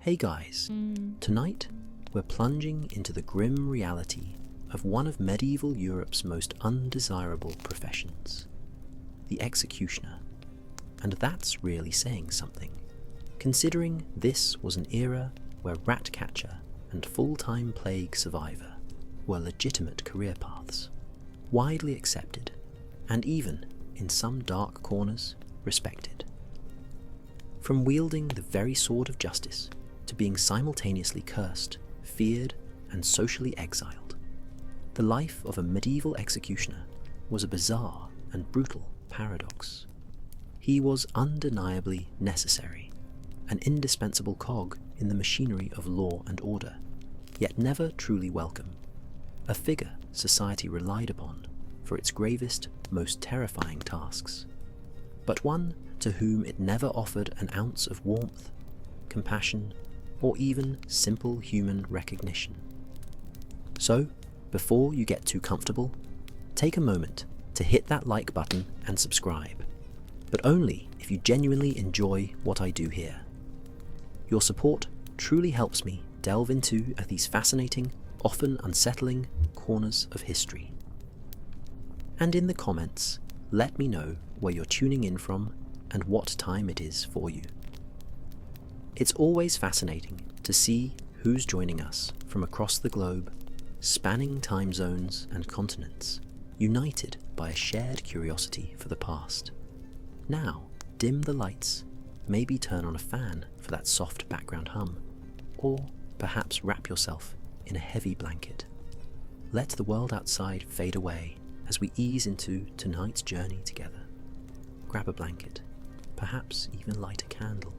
Hey guys, tonight we're plunging into the grim reality of one of medieval Europe's most undesirable professions, the executioner. And that's really saying something, considering this was an era where rat catcher and full-time plague survivor were legitimate career paths, widely accepted, and even, in some dark corners, respected. From wielding the very sword of justice to being simultaneously cursed, feared, and socially exiled, the life of a medieval executioner was a bizarre and brutal paradox. He was undeniably necessary, an indispensable cog in the machinery of law and order, yet never truly welcome, a figure society relied upon for its gravest, most terrifying tasks, but one to whom it never offered an ounce of warmth, compassion, or even simple human recognition. So, before you get too comfortable, take a moment to hit that like button and subscribe, but only if you genuinely enjoy what I do here. Your support truly helps me delve into these fascinating, often unsettling corners of history. And in the comments, let me know where you're tuning in from and what time it is for you. It's always fascinating to see who's joining us from across the globe, spanning time zones and continents, united by a shared curiosity for the past. Now, dim the lights, maybe turn on a fan for that soft background hum, or perhaps wrap yourself in a heavy blanket. Let the world outside fade away as we ease into tonight's journey together. Grab a blanket, perhaps even light a candle,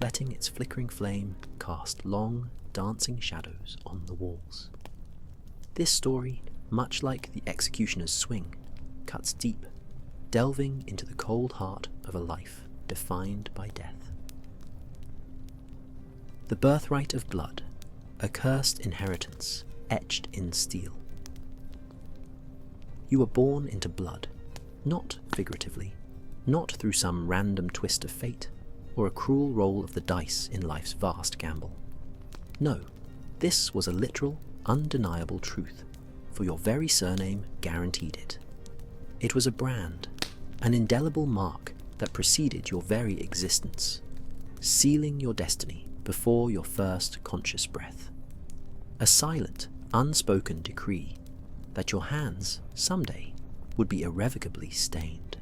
letting its flickering flame cast long, dancing shadows on the walls. This story, much like the executioner's swing, cuts deep, delving into the cold heart of a life defined by death. The birthright of blood, a cursed inheritance etched in steel. You were born into blood, not figuratively, not through some random twist of fate or a cruel roll of the dice in life's vast gamble. No, this was a literal, undeniable truth, for your very surname guaranteed it. It was a brand, an indelible mark that preceded your very existence, sealing your destiny before your first conscious breath. A silent, unspoken decree that your hands, someday, would be irrevocably stained.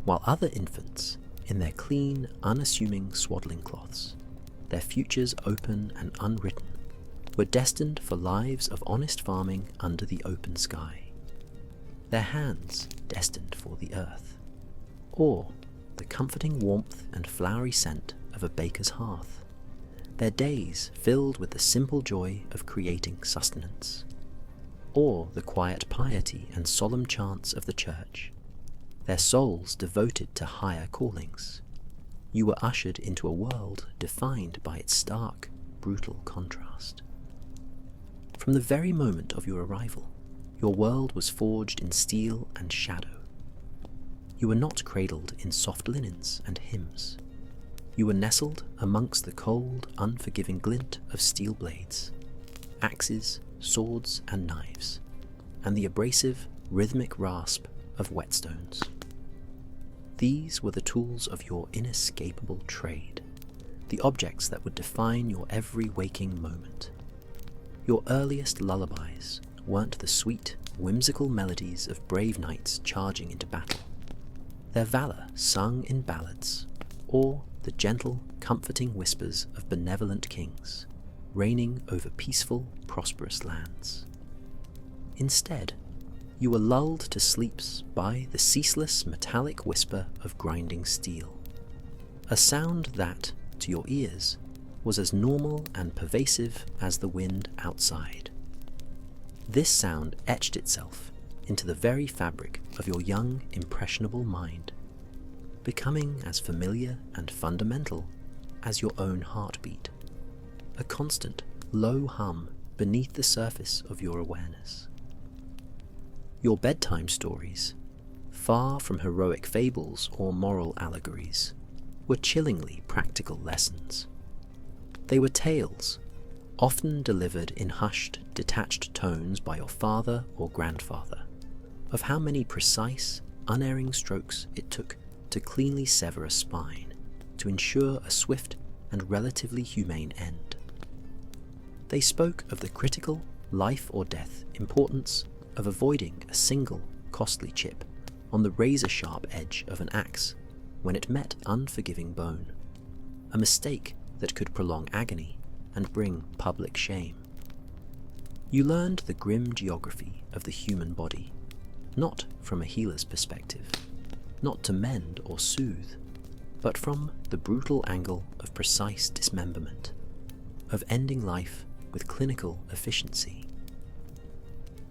While other infants, in their clean, unassuming swaddling cloths, their futures open and unwritten, were destined for lives of honest farming under the open sky, their hands destined for the earth, or the comforting warmth and flowery scent of a baker's hearth, their days filled with the simple joy of creating sustenance, or the quiet piety and solemn chants of the church, their souls devoted to higher callings. You were ushered into a world defined by its stark, brutal contrast. From the very moment of your arrival, your world was forged in steel and shadow. You were not cradled in soft linens and hymns. You were nestled amongst the cold, unforgiving glint of steel blades, axes, swords, and knives, and the abrasive, rhythmic rasp of whetstones. These were the tools of your inescapable trade, the objects that would define your every waking moment. Your earliest lullabies weren't the sweet, whimsical melodies of brave knights charging into battle, their valor sung in ballads, or the gentle, comforting whispers of benevolent kings, reigning over peaceful, prosperous lands. Instead, you were lulled to sleeps by the ceaseless metallic whisper of grinding steel, a sound that, to your ears, was as normal and pervasive as the wind outside. This sound etched itself into the very fabric of your young, impressionable mind, becoming as familiar and fundamental as your own heartbeat, a constant, low hum beneath the surface of your awareness. Your bedtime stories, far from heroic fables or moral allegories, were chillingly practical lessons. They were tales, often delivered in hushed, detached tones by your father or grandfather, of how many precise, unerring strokes it took to cleanly sever a spine to ensure a swift and relatively humane end. They spoke of the critical, life or death importance of avoiding a single, costly chip on the razor-sharp edge of an axe when it met unforgiving bone, a mistake that could prolong agony and bring public shame. You learned the grim geography of the human body, not from a healer's perspective, not to mend or soothe, but from the brutal angle of precise dismemberment, of ending life with clinical efficiency.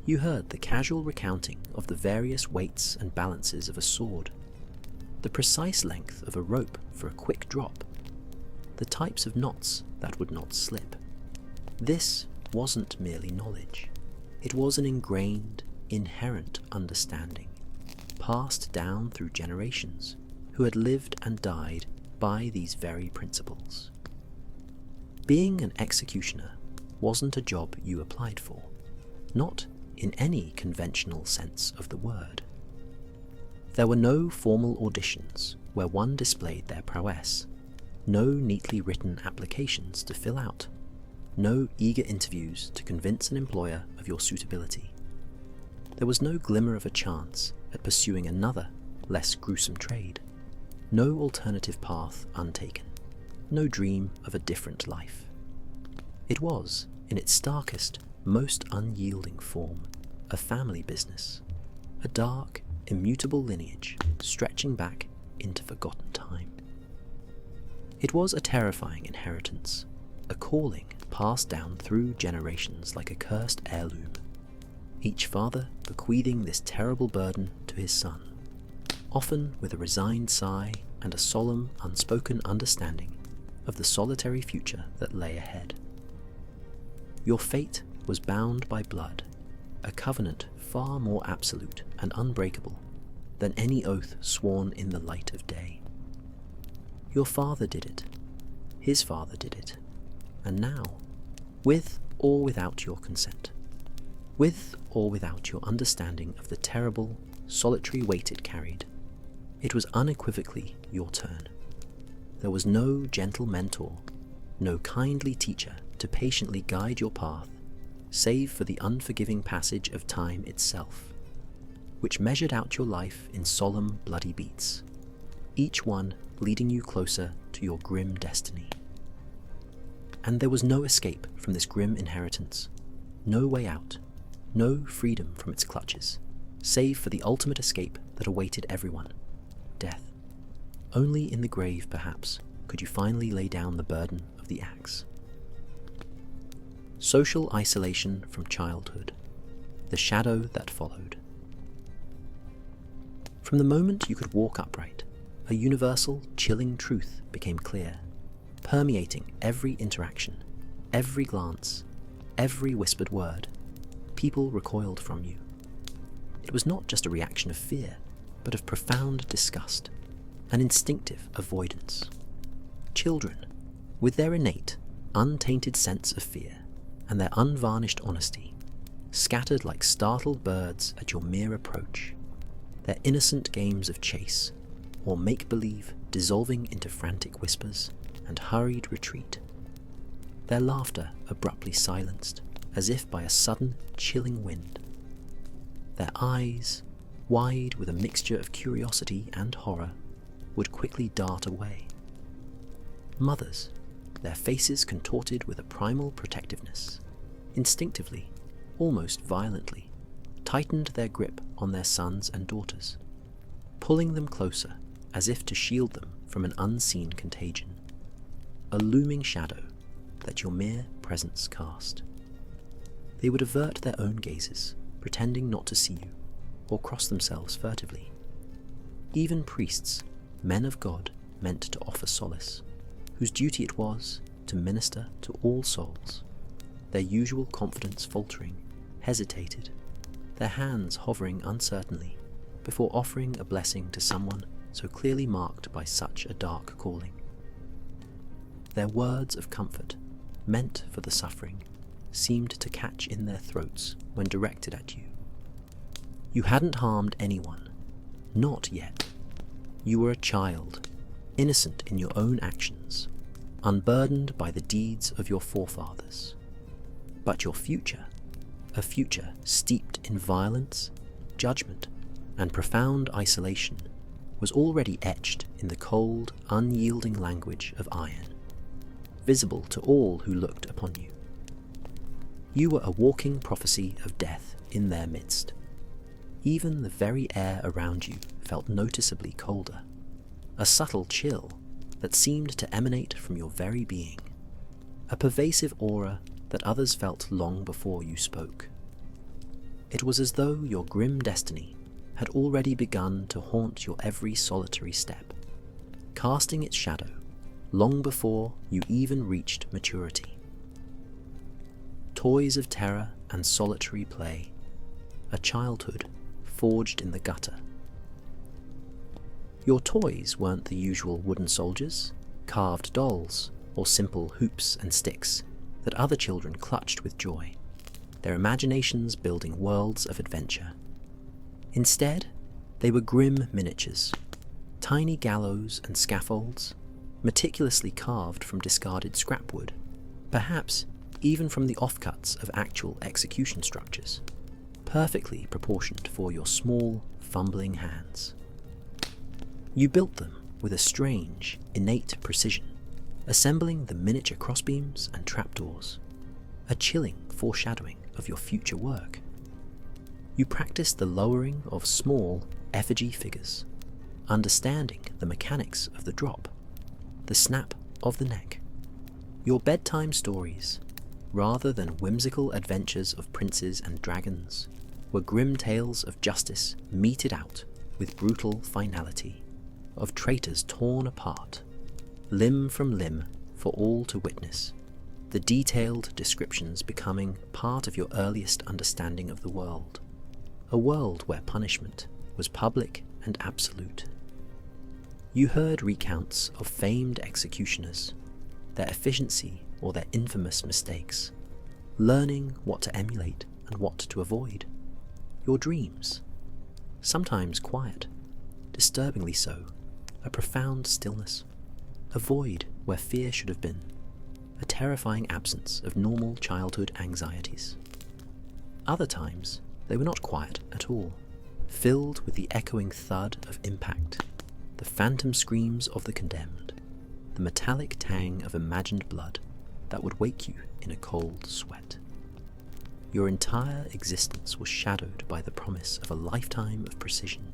You heard the casual recounting of the various weights and balances of a sword, the precise length of a rope for a quick drop, the types of knots that would not slip. This wasn't merely knowledge. It was an ingrained, inherent understanding, passed down through generations who had lived and died by these very principles. Being an executioner wasn't a job you applied for, not in any conventional sense of the word. There were no formal auditions where one displayed their prowess, no neatly written applications to fill out, no eager interviews to convince an employer of your suitability. There was no glimmer of a chance at pursuing another, less gruesome trade, no alternative path untaken, no dream of a different life. It was, in its starkest, most unyielding form, a family business, a dark, immutable lineage stretching back into forgotten time. It was a terrifying inheritance, a calling passed down through generations like a cursed heirloom, each father bequeathing this terrible burden to his son, often with a resigned sigh and a solemn, unspoken understanding of the solitary future that lay ahead. Your fate was bound by blood, a covenant far more absolute and unbreakable than any oath sworn in the light of day. Your father did it, his father did it, and now, with or without your consent, with or without your understanding of the terrible, solitary weight it carried, it was unequivocally your turn. There was no gentle mentor, no kindly teacher to patiently guide your path, save for the unforgiving passage of time itself, which measured out your life in solemn, bloody beats, each one leading you closer to your grim destiny. And there was no escape from this grim inheritance, no way out, no freedom from its clutches, save for the ultimate escape that awaited everyone, death. Only in the grave, perhaps, could you finally lay down the burden of the axe. Social isolation from childhood, the shadow that followed. From the moment you could walk upright, a universal, chilling truth became clear, permeating every interaction, every glance, every whispered word. People recoiled from you. It was not just a reaction of fear, but of profound disgust, an instinctive avoidance. Children, with their innate, untainted sense of fear and their unvarnished honesty, scattered like startled birds at your mere approach, their innocent games of chase or make-believe dissolving into frantic whispers and hurried retreat, their laughter abruptly silenced as if by a sudden chilling wind, their eyes, wide with a mixture of curiosity and horror, would quickly dart away. Mothers, their faces contorted with a primal protectiveness, instinctively, almost violently, tightened their grip on their sons and daughters, pulling them closer as if to shield them from an unseen contagion, a looming shadow that your mere presence cast. They would avert their own gazes, pretending not to see you, or cross themselves furtively. Even priests, men of God meant to offer solace, whose duty it was to minister to all souls, their usual confidence faltering, hesitated, their hands hovering uncertainly before offering a blessing to someone so clearly marked by such a dark calling. Their words of comfort meant for the suffering, seemed to catch in their throats when directed at you. You hadn't harmed anyone, not yet. You were a child, innocent in your own actions, unburdened by the deeds of your forefathers. But your future, a future steeped in violence, judgment, and profound isolation, was already etched in the cold, unyielding language of iron, visible to all who looked upon you. You were a walking prophecy of death in their midst. Even the very air around you felt noticeably colder, a subtle chill that seemed to emanate from your very being, a pervasive aura that others felt long before you spoke. It was as though your grim destiny had already begun to haunt your every solitary step, casting its shadow long before you even reached maturity. Toys of terror and solitary play, a childhood forged in the gutter. Your toys weren't the usual wooden soldiers, carved dolls, or simple hoops and sticks that other children clutched with joy, their imaginations building worlds of adventure. Instead, they were grim miniatures, tiny gallows and scaffolds, meticulously carved from discarded scrapwood, perhaps even from the offcuts of actual execution structures, perfectly proportioned for your small, fumbling hands. You built them with a strange, innate precision, assembling the miniature crossbeams and trapdoors, a chilling foreshadowing of your future work. You practiced the lowering of small, effigy figures, understanding the mechanics of the drop, the snap of the neck. Your bedtime stories, rather than whimsical adventures of princes and dragons, were grim tales of justice meted out with brutal finality, of traitors torn apart, limb from limb for all to witness, the detailed descriptions becoming part of your earliest understanding of the world, a world where punishment was public and absolute. You heard recounts of famed executioners, their efficiency or their infamous mistakes, learning what to emulate and what to avoid. Your dreams, sometimes quiet, disturbingly so, a profound stillness, a void where fear should have been, a terrifying absence of normal childhood anxieties. Other times, they were not quiet at all, filled with the echoing thud of impact, the phantom screams of the condemned, the metallic tang of imagined blood that would wake you in a cold sweat. Your entire existence was shadowed by the promise of a lifetime of precision,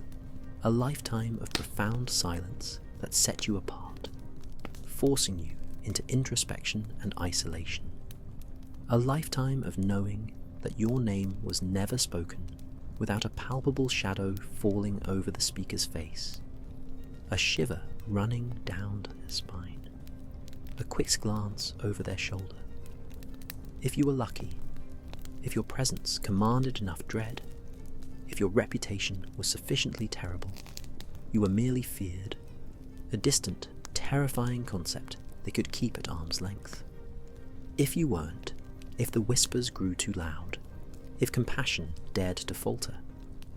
a lifetime of profound silence that set you apart, forcing you into introspection and isolation, a lifetime of knowing that your name was never spoken without a palpable shadow falling over the speaker's face, a shiver running down their spine, a quick glance over their shoulder. If you were lucky, if your presence commanded enough dread, if your reputation was sufficiently terrible, you were merely feared, a distant, terrifying concept they could keep at arm's length. If you weren't, if the whispers grew too loud, if compassion dared to falter,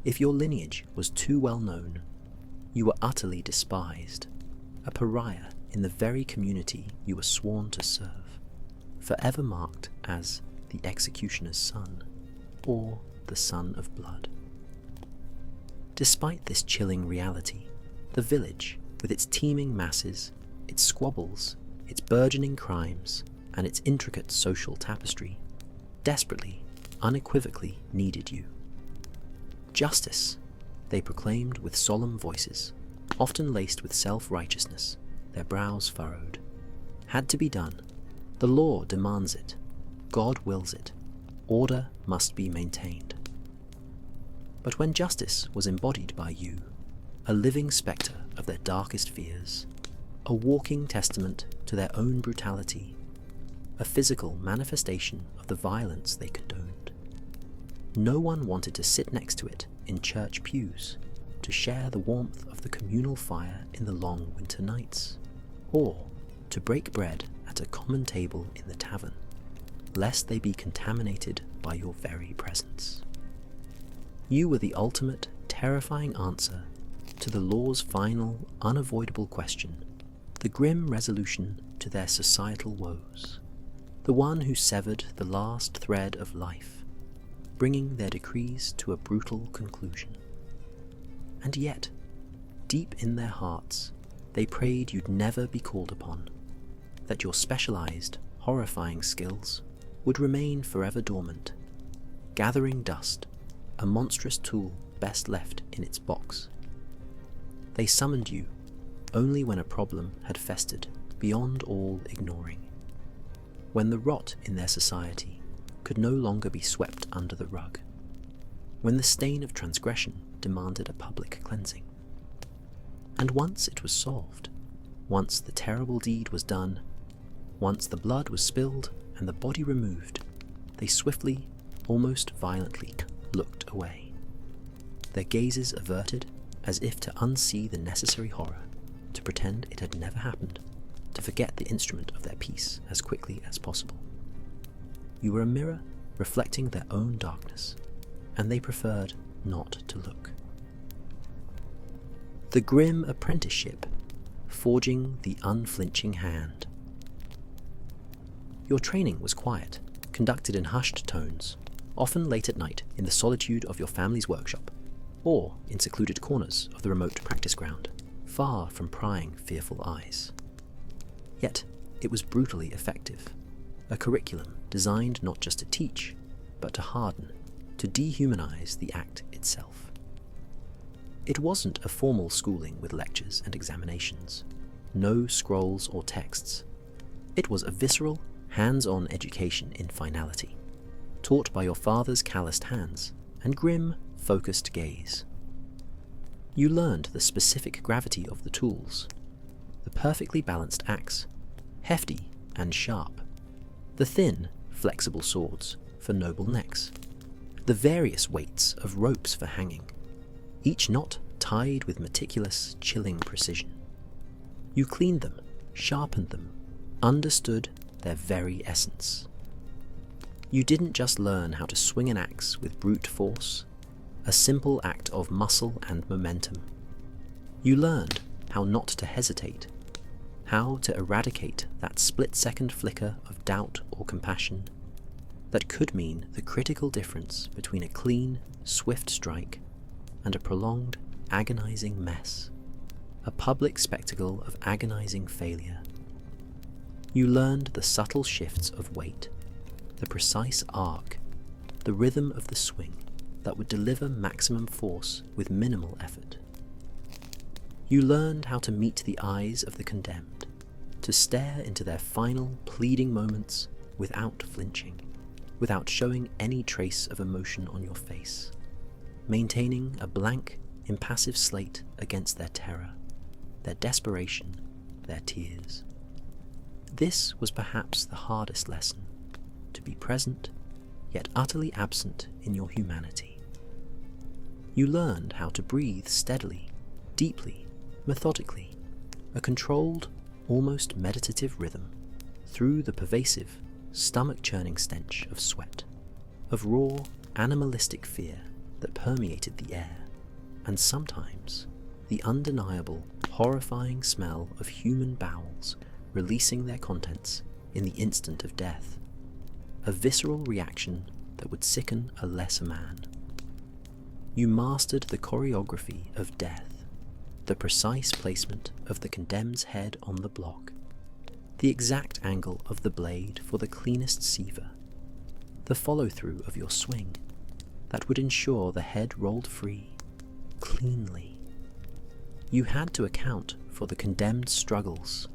if your lineage was too well known, you were utterly despised, a pariah in the very community you were sworn to serve, forever marked as the executioner's son, or the son of blood. Despite this chilling reality, the village, with its teeming masses, its squabbles, its burgeoning crimes, and its intricate social tapestry, desperately, unequivocally needed you. Justice, they proclaimed with solemn voices, often laced with self-righteousness, their brows furrowed, had to be done. The law demands it. God wills it. Order must be maintained. But when justice was embodied by you, a living spectre of their darkest fears, a walking testament to their own brutality, a physical manifestation of the violence they condoned, no one wanted to sit next to it in church pews, to share the warmth of the communal fire in the long winter nights, or to break bread at at a common table in the tavern, lest they be contaminated by your very presence. You were the ultimate, terrifying answer to the law's final, unavoidable question, the grim resolution to their societal woes, the one who severed the last thread of life, bringing their decrees to a brutal conclusion. And yet, deep in their hearts, they prayed you'd never be called upon, that your specialized, horrifying skills would remain forever dormant, gathering dust, a monstrous tool best left in its box. They summoned you only when a problem had festered beyond all ignoring, when the rot in their society could no longer be swept under the rug, when the stain of transgression demanded a public cleansing. And once it was solved, once the terrible deed was done, once the blood was spilled and the body removed, they swiftly, almost violently, looked away, their gazes averted as if to unsee the necessary horror, to pretend it had never happened, to forget the instrument of their peace as quickly as possible. You were a mirror reflecting their own darkness, and they preferred not to look. The grim apprenticeship, forging the unflinching hand. Your training was quiet, conducted in hushed tones, often late at night in the solitude of your family's workshop, or in secluded corners of the remote practice ground, far from prying, fearful eyes. Yet, it was brutally effective, a curriculum designed not just to teach, but to harden, to dehumanize the act itself. It wasn't a formal schooling with lectures and examinations, no scrolls or texts. It was a visceral, hands-on education in finality, taught by your father's calloused hands and grim, focused gaze. You learned the specific gravity of the tools, the perfectly balanced axe, hefty and sharp, the thin, flexible swords for noble necks, the various weights of ropes for hanging, each knot tied with meticulous, chilling precision. You cleaned them, sharpened them, understood their very essence. You didn't just learn how to swing an axe with brute force, a simple act of muscle and momentum. You learned how not to hesitate, how to eradicate that split-second flicker of doubt or compassion that could mean the critical difference between a clean, swift strike and a prolonged, agonizing mess, a public spectacle of agonizing failure. You learned the subtle shifts of weight, the precise arc, the rhythm of the swing that would deliver maximum force with minimal effort. You learned how to meet the eyes of the condemned, to stare into their final, pleading moments without flinching, without showing any trace of emotion on your face, maintaining a blank, impassive slate against their terror, their desperation, their tears. This was perhaps the hardest lesson, to be present, yet utterly absent in your humanity. You learned how to breathe steadily, deeply, methodically, a controlled, almost meditative rhythm through the pervasive, stomach-churning stench of sweat, of raw, animalistic fear that permeated the air, and sometimes the undeniable, horrifying smell of human bowels releasing their contents in the instant of death, a visceral reaction that would sicken a lesser man. You mastered the choreography of death, the precise placement of the condemned's head on the block, the exact angle of the blade for the cleanest sever, the follow-through of your swing that would ensure the head rolled free, cleanly. You had to account for the condemned's struggles,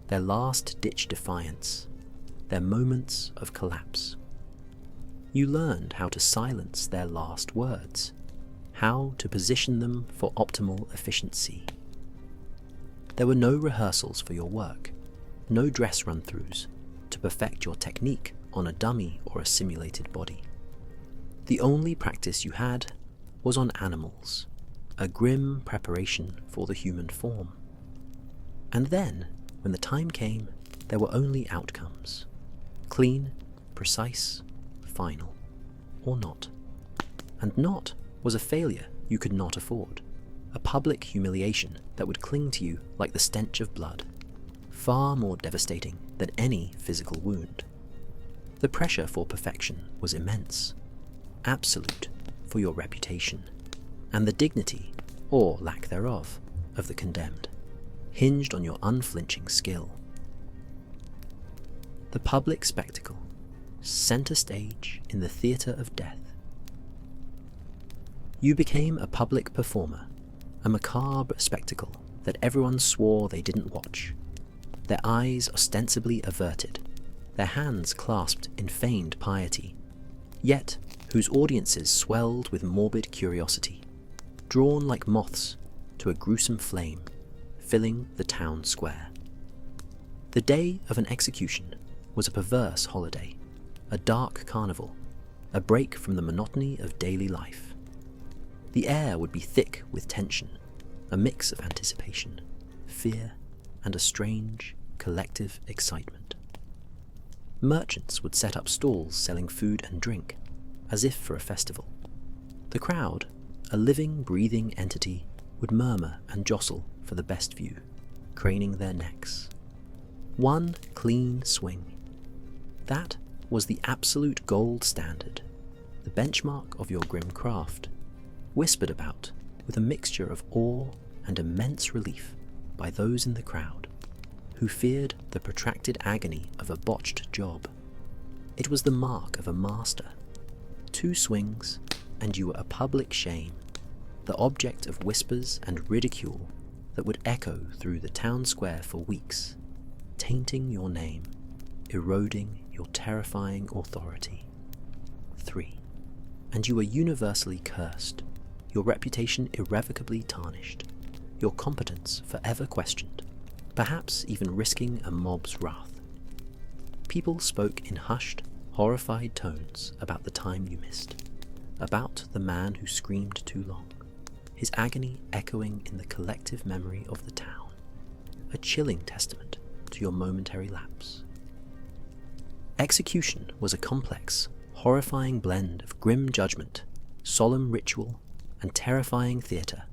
their last-ditch defiance, their moments of collapse. You learned how to silence their last words, how to position them for optimal efficiency. There were no rehearsals for your work, no dress run-throughs to perfect your technique on a dummy or a simulated body. The only practice you had was on animals, a grim preparation for the human form. And then, when the time came, there were only outcomes: clean, precise, final, or not. And not was a failure you could not afford, a public humiliation that would cling to you like the stench of blood, far more devastating than any physical wound. The pressure for perfection was immense, absolute for your reputation, and the dignity, or lack thereof, of the condemned hinged on your unflinching skill. The public spectacle, center stage in the theatre of death. You became a public performer, a macabre spectacle that everyone swore they didn't watch, their eyes ostensibly averted, their hands clasped in feigned piety, yet whose audiences swelled with morbid curiosity, drawn like moths to a gruesome flame, filling the town square. The day of an execution was a perverse holiday, a dark carnival, a break from the monotony of daily life. The air would be thick with tension, a mix of anticipation, fear, and a strange, collective excitement. Merchants would set up stalls selling food and drink, as if for a festival. The crowd, a living, breathing entity, would murmur and jostle for the best view, craning their necks. One clean swing. That was the absolute gold standard, the benchmark of your grim craft, whispered about with a mixture of awe and immense relief by those in the crowd, who feared the protracted agony of a botched job. It was the mark of a master. 2 swings, and you were a public shame, the object of whispers and ridicule that would echo through the town square for weeks, tainting your name, eroding your terrifying authority. 3. And you were universally cursed, your reputation irrevocably tarnished, your competence forever questioned, perhaps even risking a mob's wrath. People spoke in hushed, horrified tones about the time you missed, about the man who screamed too long, his agony echoing in the collective memory of the town, a chilling testament to your momentary lapse. Execution was a complex, horrifying blend of grim judgment, solemn ritual, and terrifying theatre,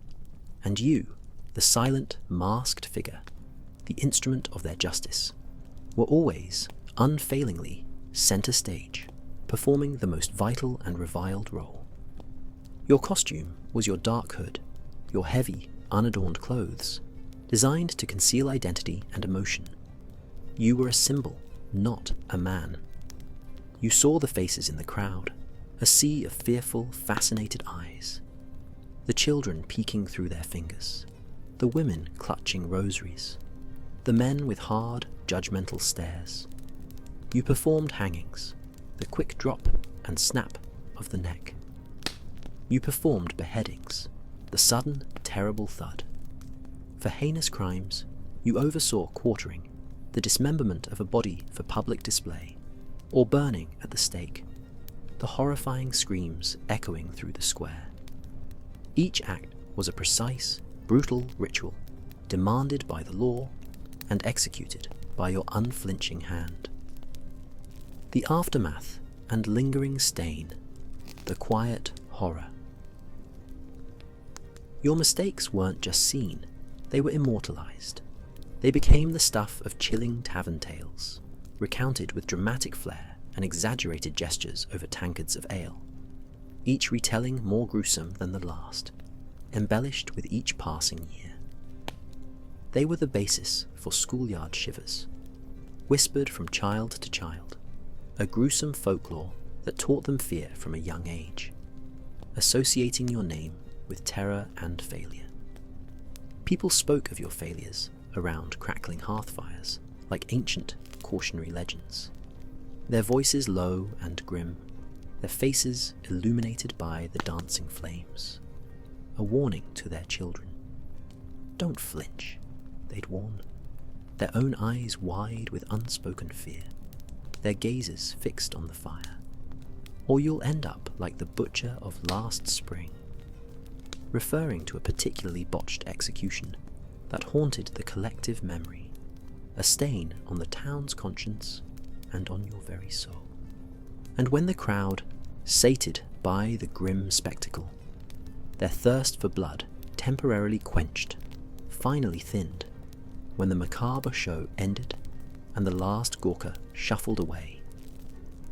and you, the silent, masked figure, the instrument of their justice, were always, unfailingly, center stage, performing the most vital and reviled role. Your costume was your dark hood, your heavy, unadorned clothes, designed to conceal identity and emotion. You were a symbol, not a man. You saw the faces in the crowd, a sea of fearful, fascinated eyes. The children peeking through their fingers, the women clutching rosaries, the men with hard, judgmental stares. You performed hangings, the quick drop and snap of the neck. You performed beheadings, the sudden, terrible thud. For heinous crimes, you oversaw quartering, the dismemberment of a body for public display, or burning at the stake, the horrifying screams echoing through the square. Each act was a precise, brutal ritual, demanded by the law and executed by your unflinching hand. The aftermath and lingering stain, the quiet horror. Your mistakes weren't just seen, they were immortalized. They became the stuff of chilling tavern tales, recounted with dramatic flair and exaggerated gestures over tankards of ale, each retelling more gruesome than the last, embellished with each passing year. They were the basis for schoolyard shivers, whispered from child to child, a gruesome folklore that taught them fear from a young age, associating your name with terror and failure. People spoke of your failures around crackling hearthfires like ancient cautionary legends, their voices low and grim, their faces illuminated by the dancing flames, a warning to their children. Don't flinch, they'd warn, their own eyes wide with unspoken fear, their gazes fixed on the fire, or you'll end up like the butcher of last spring, referring to a particularly botched execution that haunted the collective memory, a stain on the town's conscience and on your very soul. And when the crowd, sated by the grim spectacle, their thirst for blood temporarily quenched, finally thinned, when the macabre show ended and the last gawker shuffled away,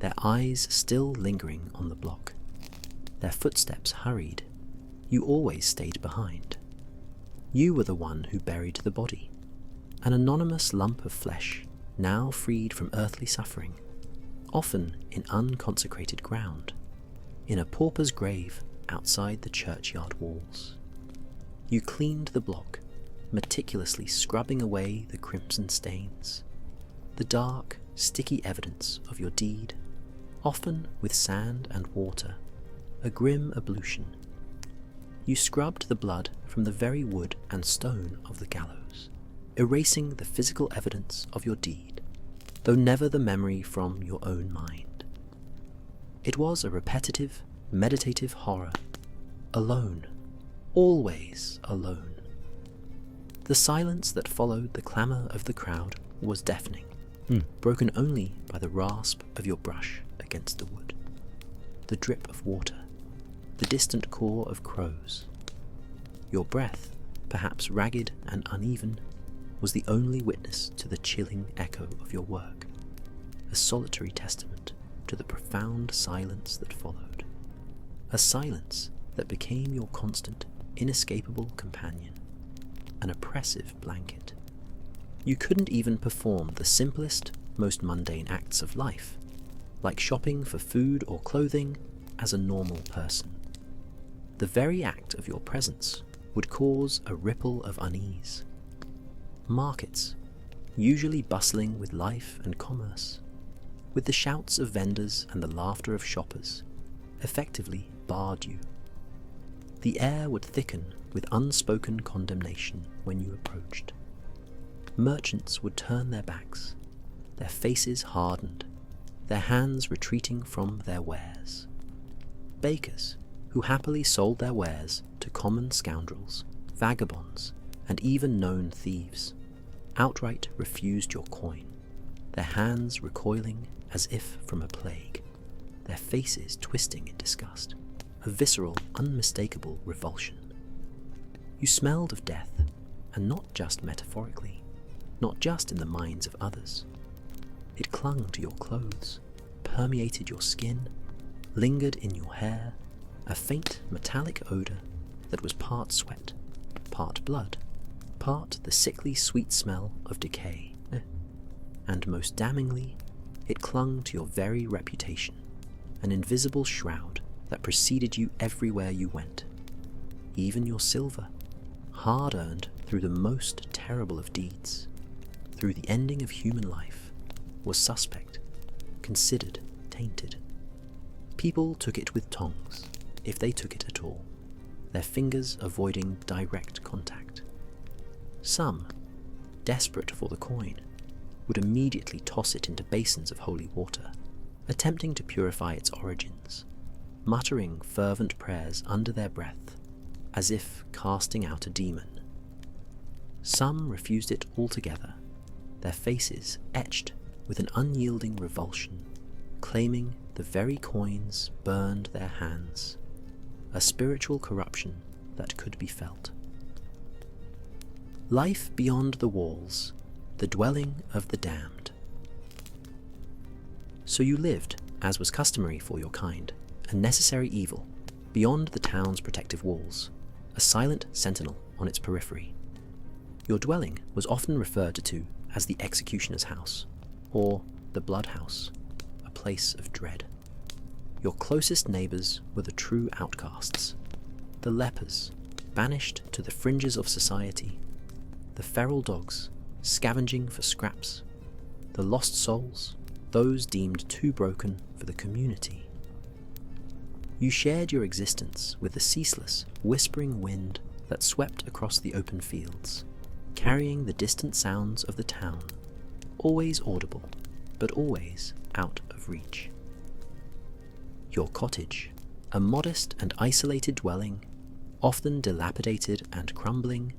their eyes still lingering on the block, their footsteps hurried, you always stayed behind. You were the one who buried the body, an anonymous lump of flesh now freed from earthly suffering, often in unconsecrated ground, in a pauper's grave outside the churchyard walls. You cleaned the block, meticulously scrubbing away the crimson stains, the dark, sticky evidence of your deed, often with sand and water, a grim ablution. You scrubbed the blood from the very wood and stone of the gallows, erasing the physical evidence of your deed, though never the memory from your own mind. It was a repetitive, meditative horror, alone, always alone. The silence that followed the clamour of the crowd was deafening, broken only by the rasp of your brush against the wood, the drip of water, the distant caw of crows. Your breath, perhaps ragged and uneven, was the only witness to the chilling echo of your work, a solitary testament to the profound silence that followed, a silence that became your constant, inescapable companion, an oppressive blanket. You couldn't even perform the simplest, most mundane acts of life, like shopping for food or clothing, as a normal person. The very act of your presence would cause a ripple of unease. Markets, usually bustling with life and commerce, with the shouts of vendors and the laughter of shoppers, effectively barred you. The air would thicken with unspoken condemnation when you approached. Merchants would turn their backs, their faces hardened, their hands retreating from their wares. Bakers, who happily sold their wares to common scoundrels, vagabonds, and even known thieves, outright refused your coin, their hands recoiling as if from a plague, their faces twisting in disgust, a visceral, unmistakable revulsion. You smelled of death, and not just metaphorically, not just in the minds of others. It clung to your clothes, permeated your skin, lingered in your hair, a faint metallic odour that was part sweat, part blood, part the sickly sweet smell of decay. And most damningly, it clung to your very reputation, an invisible shroud that preceded you everywhere you went. Even your silver, hard-earned through the most terrible of deeds, through the ending of human life, was suspect, considered tainted. People took it with tongs, if they took it at all, their fingers avoiding direct contact. Some, desperate for the coin, would immediately toss it into basins of holy water, attempting to purify its origins, muttering fervent prayers under their breath, as if casting out a demon. Some refused it altogether, their faces etched with an unyielding revulsion, claiming the very coins burned their hands, a spiritual corruption that could be felt. Life beyond the walls, the dwelling of the damned. So you lived, as was customary for your kind, a necessary evil, beyond the town's protective walls, a silent sentinel on its periphery. Your dwelling was often referred to as the executioner's house, or the blood house, a place of dread. Your closest neighbours were the true outcasts, the lepers, banished to the fringes of society, the feral dogs, scavenging for scraps, the lost souls, those deemed too broken for the community. You shared your existence with the ceaseless, whispering wind that swept across the open fields, carrying the distant sounds of the town, always audible, but always out of reach. Your cottage, a modest and isolated dwelling, often dilapidated and crumbling,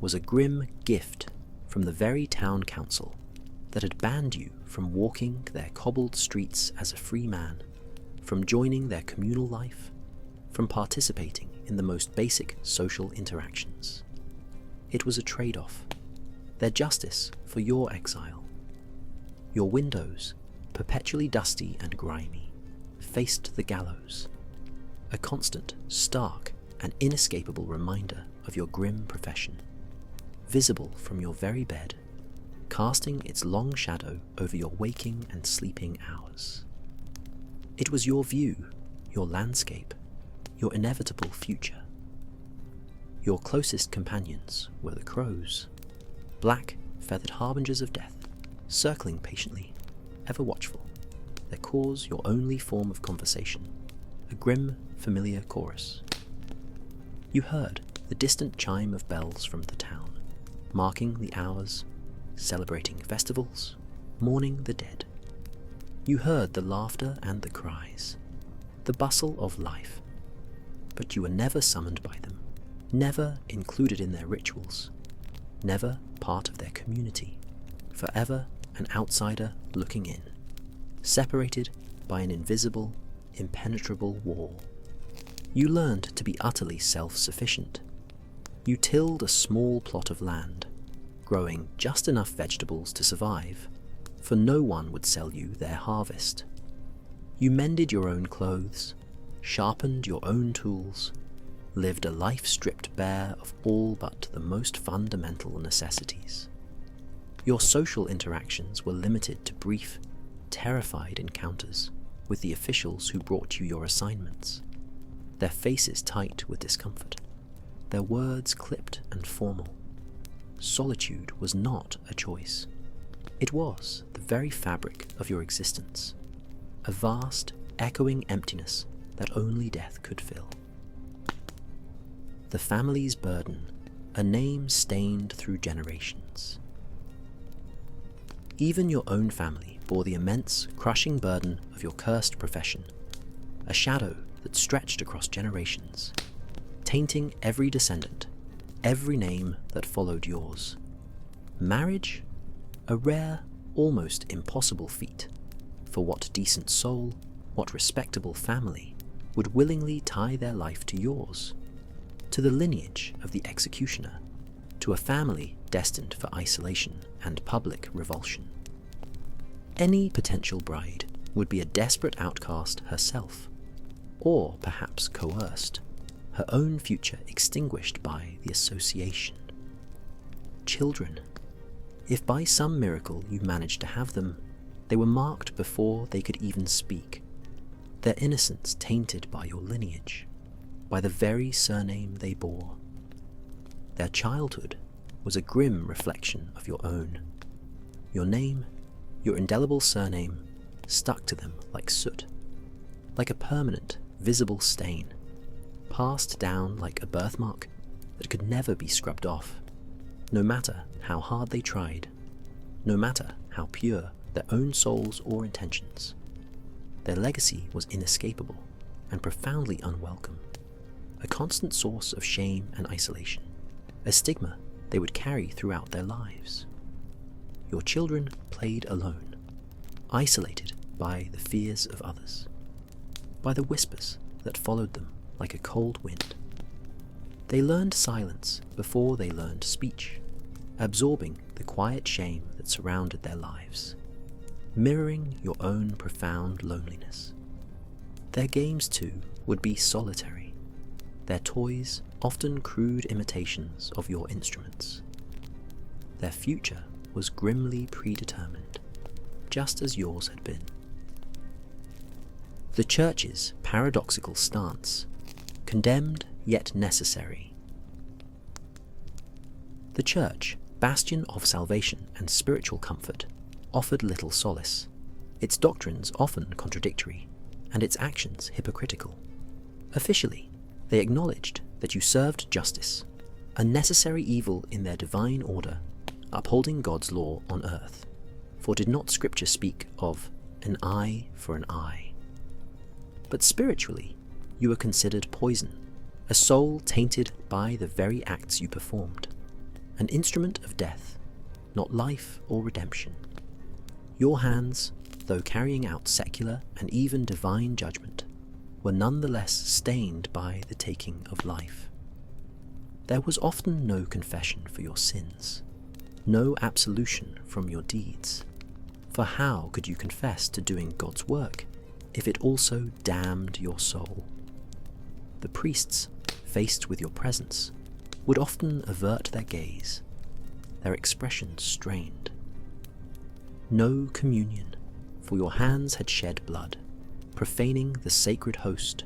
was a grim gift from the very town council that had banned you from walking their cobbled streets as a free man, from joining their communal life, from participating in the most basic social interactions. It was a trade-off, their justice for your exile. Your windows, perpetually dusty and grimy, faced the gallows, a constant, stark, and inescapable reminder of your grim profession, visible from your very bed, casting its long shadow over your waking and sleeping hours. It was your view, your landscape, your inevitable future. Your closest companions were the crows, black, feathered harbingers of death, circling patiently, ever watchful, their cause your only form of conversation, a grim, familiar chorus. You heard the distant chime of bells from the town, marking the hours, celebrating festivals, mourning the dead. You heard the laughter and the cries, the bustle of life, but you were never summoned by them, never included in their rituals, never part of their community, forever an outsider looking in, separated by an invisible, impenetrable wall. You learned to be utterly self-sufficient. You tilled a small plot of land, growing just enough vegetables to survive, for no one would sell you their harvest. You mended your own clothes, sharpened your own tools, lived a life stripped bare of all but the most fundamental necessities. Your social interactions were limited to brief, terrified encounters with the officials who brought you your assignments, their faces tight with discomfort, their words clipped and formal. Solitude was not a choice. It was the very fabric of your existence, a vast, echoing emptiness that only death could fill. The family's burden, a name stained through generations. Even your own family bore the immense, crushing burden of your cursed profession, a shadow that stretched across generations, tainting every descendant, every name that followed yours. Marriage? A rare, almost impossible feat, for what decent soul, what respectable family would willingly tie their life to yours, to the lineage of the executioner, to a family destined for isolation and public revulsion. Any potential bride would be a desperate outcast herself, or perhaps coerced, her own future extinguished by the association. Children. If by some miracle you managed to have them, they were marked before they could even speak, their innocence tainted by your lineage, by the very surname they bore. Their childhood was a grim reflection of your own. Your name, your indelible surname, stuck to them like soot, like a permanent, visible stain, passed down like a birthmark that could never be scrubbed off, no matter how hard they tried, no matter how pure their own souls or intentions. Their legacy was inescapable and profoundly unwelcome, a constant source of shame and isolation, a stigma they would carry throughout their lives. Your children played alone, isolated by the fears of others, by the whispers that followed them like a cold wind. They learned silence before they learned speech, absorbing the quiet shame that surrounded their lives, mirroring your own profound loneliness. Their games, too, would be solitary, their toys often crude imitations of your instruments. Their future was grimly predetermined, just as yours had been. The Church's paradoxical stance, condemned yet necessary. The Church, bastion of salvation and spiritual comfort, offered little solace, its doctrines often contradictory, and its actions hypocritical. Officially, they acknowledged that you served justice, a necessary evil in their divine order, upholding God's law on earth. For did not Scripture speak of an eye for an eye? But spiritually, you were considered poison, a soul tainted by the very acts you performed, an instrument of death, not life or redemption. Your hands, though carrying out secular and even divine judgment, were nonetheless stained by the taking of life. There was often no confession for your sins, no absolution from your deeds, for how could you confess to doing God's work if it also damned your soul? The priests, faced with your presence, would often avert their gaze, their expressions strained. No communion, for your hands had shed blood, profaning the sacred host,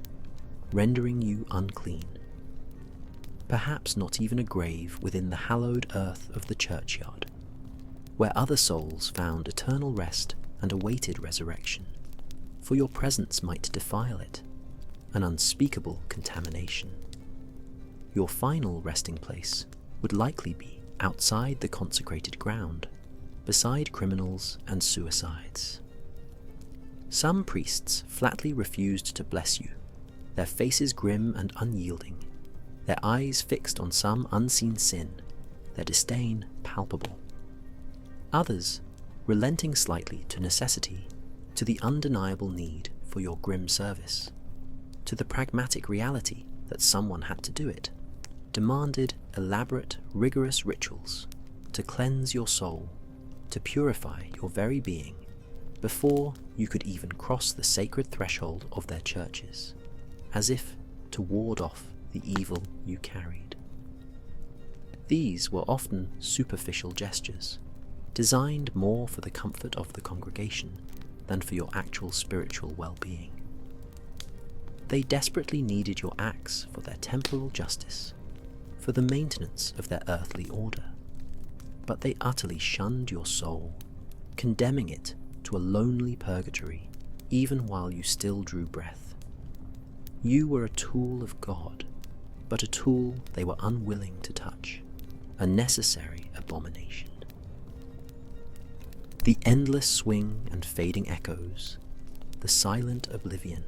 rendering you unclean. Perhaps not even a grave within the hallowed earth of the churchyard, where other souls found eternal rest and awaited resurrection, for your presence might defile it, an unspeakable contamination. Your final resting place would likely be outside the consecrated ground, beside criminals and suicides. Some priests flatly refused to bless you, their faces grim and unyielding, their eyes fixed on some unseen sin, their disdain palpable. Others, relenting slightly to necessity, to the undeniable need for your grim service, to the pragmatic reality that someone had to do it, demanded elaborate, rigorous rituals to cleanse your soul, to purify your very being, before you could even cross the sacred threshold of their churches, as if to ward off the evil you carried. These were often superficial gestures, designed more for the comfort of the congregation than for your actual spiritual well-being. They desperately needed your acts for their temporal justice, for the maintenance of their earthly order, but they utterly shunned your soul, condemning it to a lonely purgatory even while you still drew breath. You were a tool of God, but a tool they were unwilling to touch, a necessary abomination. The endless swing and fading echoes, the silent oblivion.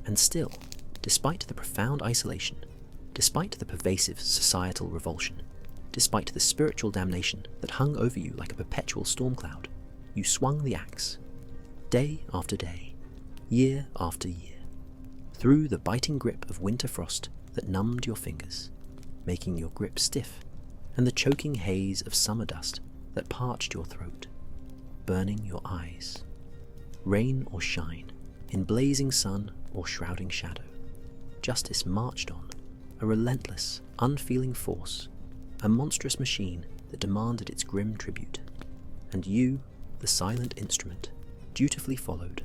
And still, despite the profound isolation, despite the pervasive societal revulsion, despite the spiritual damnation that hung over you like a perpetual storm cloud, you swung the axe, day after day, year after year, through the biting grip of winter frost that numbed your fingers, making your grip stiff, and the choking haze of summer dust that parched your throat, burning your eyes. Rain or shine, in blazing sun or shrouding shadow, justice marched on, a relentless, unfeeling force, a monstrous machine that demanded its grim tribute, and you, the silent instrument, dutifully followed,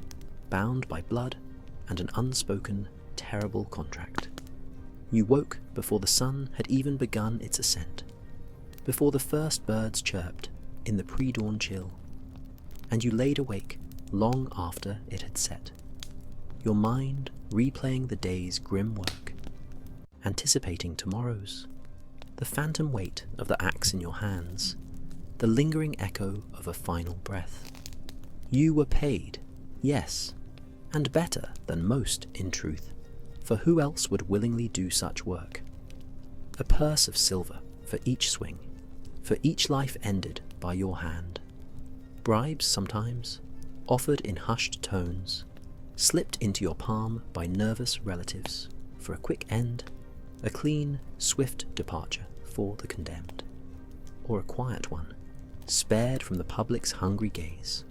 bound by blood and an unspoken, terrible contract. You woke before the sun had even begun its ascent, before the first birds chirped in the pre-dawn chill, and you laid awake long after it had set, your mind replaying the day's grim work, anticipating tomorrow's, the phantom weight of the axe in your hands, the lingering echo of a final breath. You were paid, yes, and better than most in truth, for who else would willingly do such work? A purse of silver for each swing, for each life ended by your hand. Bribes sometimes, offered in hushed tones, slipped into your palm by nervous relatives for a quick end, a clean, swift departure for the condemned, or a quiet one, spared from the public's hungry gaze,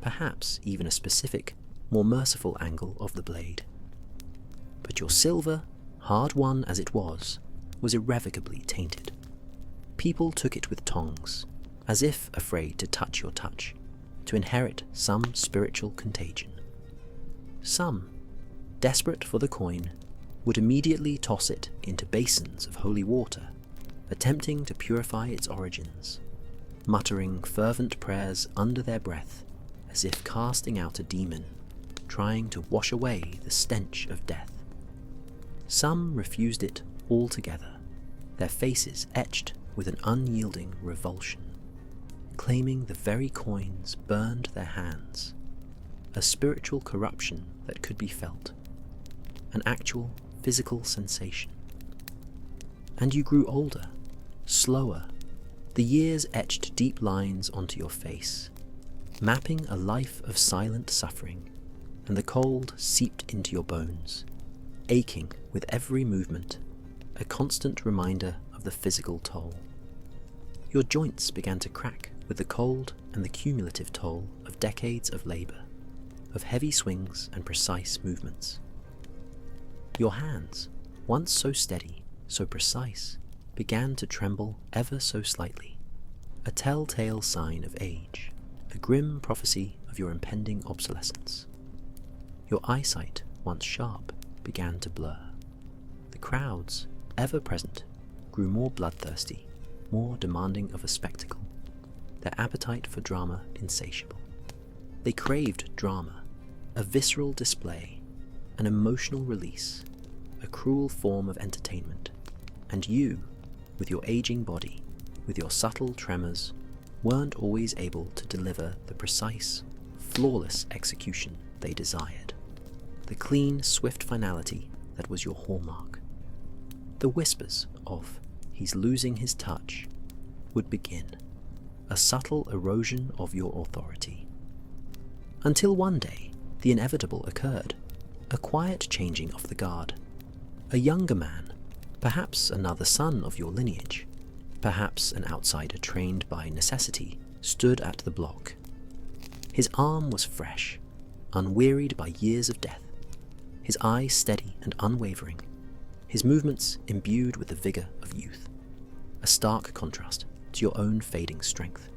perhaps even a specific, more merciful angle of the blade. But your silver, hard-won as it was irrevocably tainted. People took it with tongs, as if afraid to touch your touch, to inherit some spiritual contagion. Some, desperate for the coin, would immediately toss it into basins of holy water, attempting to purify its origins, muttering fervent prayers under their breath, as if casting out a demon, trying to wash away the stench of death. Some refused it altogether, their faces etched with an unyielding revulsion, claiming the very coins burned their hands, a spiritual corruption that could be felt, an actual physical sensation. And you grew older, slower, The years etched deep lines onto your face, mapping a life of silent suffering, and the cold seeped into your bones, aching with every movement, a constant reminder of the physical toll. Your joints began to crack with the cold and the cumulative toll of decades of labour, of heavy swings and precise movements. Your hands, once so steady, so precise, began to tremble ever so slightly, a telltale sign of age, a grim prophecy of your impending obsolescence. Your eyesight, once sharp, began to blur. The crowds, ever present, grew more bloodthirsty, more demanding of a spectacle, their appetite for drama insatiable. They craved drama, a visceral display, an emotional release, a cruel form of entertainment, and you, with your aging body, with your subtle tremors, weren't always able to deliver the precise, flawless execution they desired, the clean, swift finality that was your hallmark. The whispers of "he's losing his touch" would begin, a subtle erosion of your authority. Until one day, the inevitable occurred, a quiet changing of the guard. A younger man, perhaps another son of your lineage, perhaps an outsider trained by necessity, stood at the block. His arm was fresh, unwearied by years of death, his eye steady and unwavering, his movements imbued with the vigour of youth, a stark contrast to your own fading strength.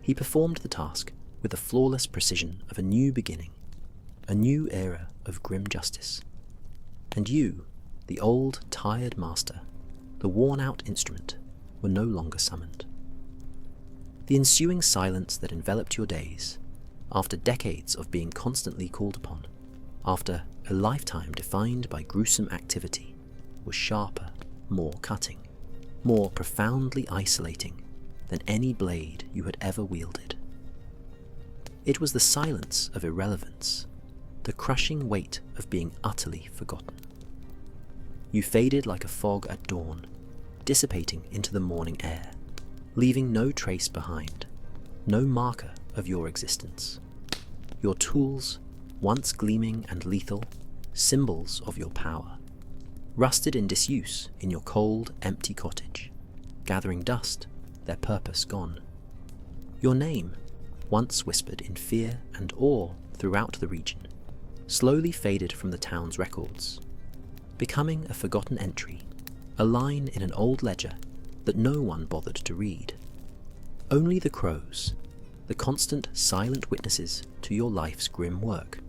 He performed the task with the flawless precision of a new beginning, a new era of grim justice. And you, the old, tired master, the worn-out instrument, were no longer summoned. The ensuing silence that enveloped your days, after decades of being constantly called upon, after a lifetime defined by gruesome activity, was sharper, more cutting, more profoundly isolating than any blade you had ever wielded. It was the silence of irrelevance, the crushing weight of being utterly forgotten. You faded like a fog at dawn, dissipating into the morning air, leaving no trace behind, no marker of your existence. Your tools, once gleaming and lethal, symbols of your power, rusted in disuse in your cold, empty cottage, gathering dust, their purpose gone. Your name, once whispered in fear and awe throughout the region, slowly faded from the town's records, becoming a forgotten entry, a line in an old ledger that no one bothered to read. Only the crows, the constant silent witnesses to your life's grim work,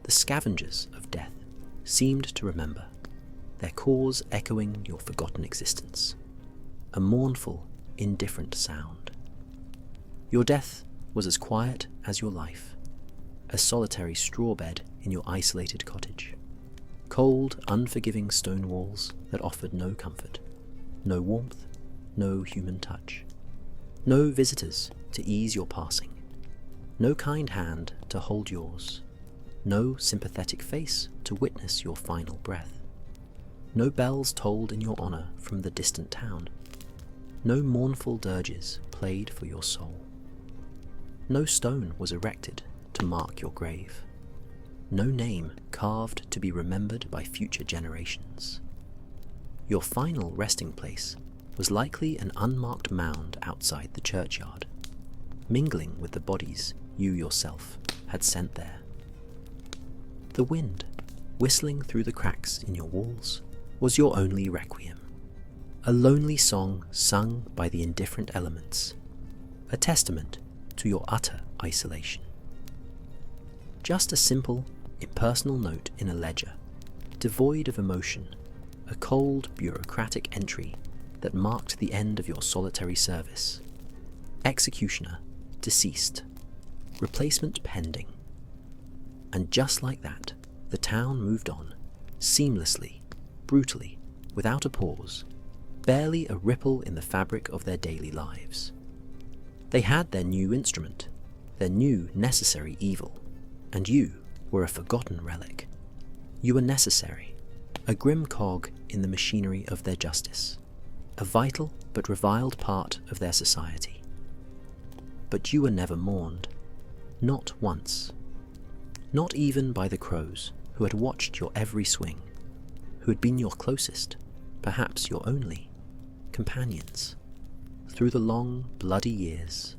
the scavengers of death, seemed to remember, their calls echoing your forgotten existence, a mournful, indifferent sound. Your death was as quiet as your life, a solitary straw bed in your isolated cottage, cold, unforgiving stone walls that offered no comfort, no warmth, no human touch, no visitors to ease your passing, no kind hand to hold yours, no sympathetic face to witness your final breath, no bells tolled in your honour from the distant town, no mournful dirges played for your soul. No stone was erected to mark your grave, no name carved to be remembered by future generations. Your final resting place was likely an unmarked mound outside the churchyard, mingling with the bodies you yourself had sent there. The wind, whistling through the cracks in your walls, was your only requiem, a lonely song sung by the indifferent elements, a testament to your utter isolation. Just a simple, impersonal note in a ledger, devoid of emotion, a cold, bureaucratic entry that marked the end of your solitary service. Executioner, deceased. Replacement pending. And just like that, the town moved on, seamlessly, brutally, without a pause, barely a ripple in the fabric of their daily lives. They had their new instrument, their new necessary evil, and you were a forgotten relic. You were necessary, a grim cog in the machinery of their justice, a vital but reviled part of their society. But you were never mourned, not once. Not even by the crows, who had watched your every swing, who had been your closest, perhaps your only, companions, through the long, bloody years